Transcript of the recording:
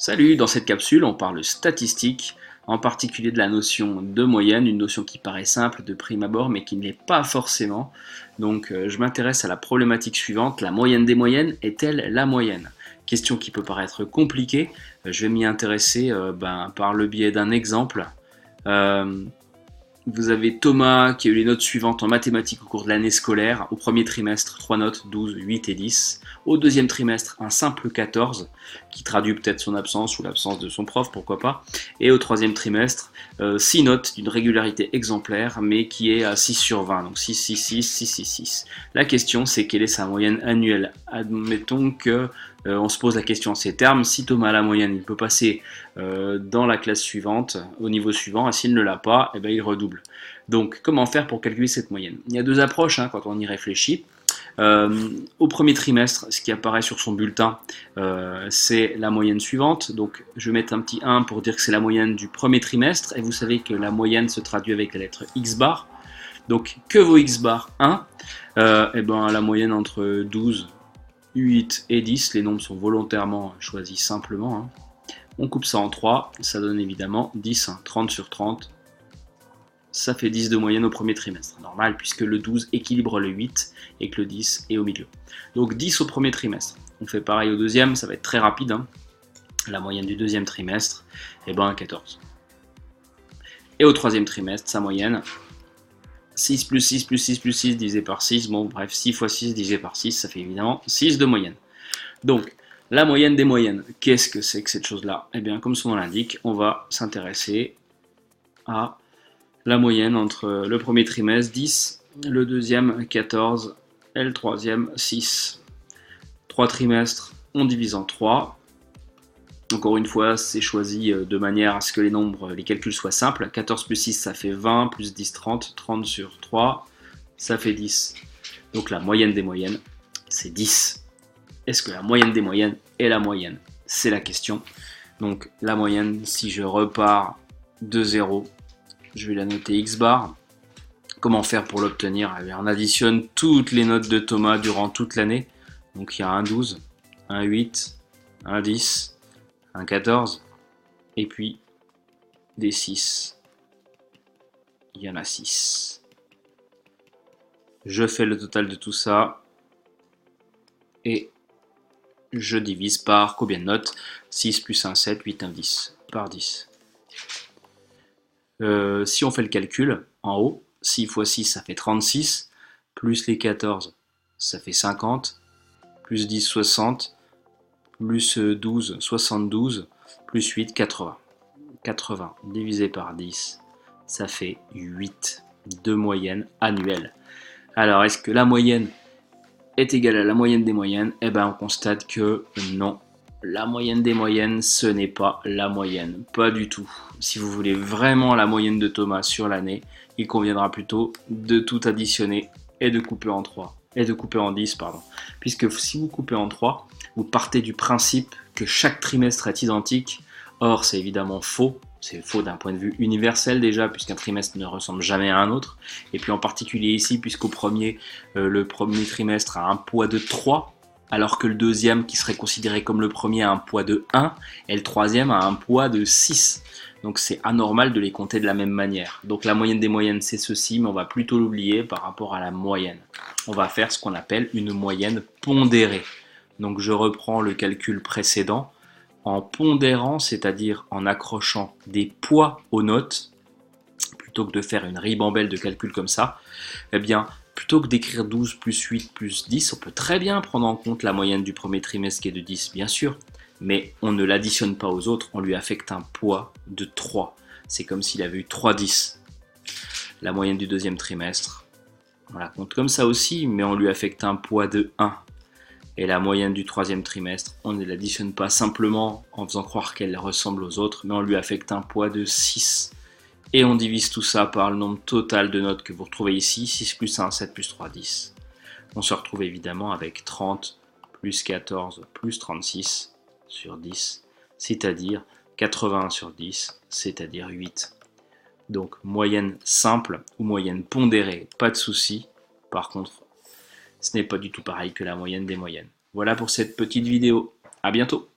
Salut, dans cette capsule, on parle statistique, en particulier de la notion de moyenne, une notion qui paraît simple de prime abord, mais qui ne l'est pas forcément. Donc, je m'intéresse à la problématique suivante, la moyenne des moyennes est-elle la moyenne? Question qui peut paraître compliquée, je vais m'y intéresser par le biais d'un exemple. Euh, Vous avez Thomas qui a eu les notes suivantes en mathématiques au cours de l'année scolaire. Au premier trimestre, 3 notes, 12, 8 et 10. Au deuxième trimestre, un simple 14, qui traduit peut-être son absence ou l'absence de son prof, pourquoi pas. Et au troisième trimestre, 6 notes d'une régularité exemplaire, mais qui est à 6 sur 20, donc 6, 6, 6, 6, 6, 6. La question, c'est quelle est sa moyenne annuelle? Admettons que on se pose la question en ces termes, si Thomas a la moyenne, il peut passer dans la classe suivante, au niveau suivant, et s'il ne l'a pas, eh ben, il redouble. Donc, comment faire pour calculer cette moyenne? Il y a deux approches quand on y réfléchit. Au premier trimestre, ce qui apparaît sur son bulletin, c'est la moyenne suivante. Donc, je vais mettre un petit 1 pour dire que c'est la moyenne du premier trimestre. Et vous savez que la moyenne se traduit avec la lettre X bar. Donc, que vaut X bar 1? Eh ben, la moyenne entre 12, 8 et 10, les nombres sont volontairement choisis simplement. On coupe ça en 3, ça donne évidemment 10, 30 sur 30, ça fait 10 de moyenne au premier trimestre. Normal, puisque le 12 équilibre le 8 et que le 10 est au milieu. Donc 10 au premier trimestre. On fait pareil au deuxième, ça va être très rapide. La moyenne du deuxième trimestre, 14. Et au troisième trimestre, sa moyenne, 6 plus 6 plus 6 plus 6 divisé par 6, bon bref, 6 fois 6 divisé par 6, ça fait évidemment 6 de moyenne. Donc, la moyenne des moyennes, qu'est-ce que c'est que cette chose-là? Eh bien, comme son nom l'indique, on va s'intéresser à la moyenne entre le premier trimestre, 10, le deuxième, 14, et le troisième, 6. 3 trimestres, on divise en 3. Encore une fois, c'est choisi de manière à ce que les calculs soient simples. 14 plus 6, ça fait 20, plus 10, 30. 30 sur 3, ça fait 10. Donc la moyenne des moyennes, c'est 10. Est-ce que la moyenne des moyennes est la moyenne? C'est la question. Donc la moyenne, si je repars de 0, je vais la noter X bar. Comment faire pour l'obtenir? On additionne toutes les notes de Thomas durant toute l'année. Donc il y a un 12, un 8, un 10, un 14, et puis des 6. Il y en a 6. Je fais le total de tout ça, et je divise par combien de notes? 6 plus 1, 7, 8, 1, 10, par 10. Si on fait le calcul, en haut, 6 fois 6, ça fait 36, plus les 14, ça fait 50, plus 10, 60, plus 12, 72, plus 8, 80. 80 divisé par 10, ça fait 8 de moyenne annuelle. Alors, est-ce que la moyenne est égale à la moyenne des moyennes? Eh bien, on constate que non. La moyenne des moyennes, ce n'est pas la moyenne. Pas du tout. Si vous voulez vraiment la moyenne de Thomas sur l'année, il conviendra plutôt de tout additionner et de couper en 3. Et de couper en 10, pardon. Puisque si vous coupez en 3, vous partez du principe que chaque trimestre est identique. Or, c'est évidemment faux. C'est faux d'un point de vue universel déjà, puisqu'un trimestre ne ressemble jamais à un autre. Et puis en particulier ici, puisqu'au le premier trimestre a un poids de 3, alors que le deuxième, qui serait considéré comme le premier, a un poids de 1, et le troisième a un poids de 6. Donc c'est anormal de les compter de la même manière. Donc la moyenne des moyennes, c'est ceci, mais on va plutôt l'oublier par rapport à la moyenne. On va faire ce qu'on appelle une moyenne pondérée. Donc je reprends le calcul précédent. En pondérant, c'est-à-dire en accrochant des poids aux notes, plutôt que de faire une ribambelle de calcul comme ça, eh bien, plutôt que d'écrire 12 plus 8 plus 10, on peut très bien prendre en compte la moyenne du premier trimestre qui est de 10, bien sûr, mais on ne l'additionne pas aux autres, on lui affecte un poids de 3. C'est comme s'il avait eu 3 10. La moyenne du deuxième trimestre, on la compte comme ça aussi, mais on lui affecte un poids de 1. Et la moyenne du troisième trimestre, on ne l'additionne pas simplement en faisant croire qu'elle ressemble aux autres, mais on lui affecte un poids de 6. Et on divise tout ça par le nombre total de notes que vous retrouvez ici, 6 plus 1, 7 plus 3, 10. On se retrouve évidemment avec 30 plus 14 plus 36 sur 10, c'est-à-dire 81 sur 10, c'est-à-dire 8. Donc moyenne simple ou moyenne pondérée, pas de souci. Par contre, ce n'est pas du tout pareil que la moyenne des moyennes. Voilà pour cette petite vidéo. À bientôt.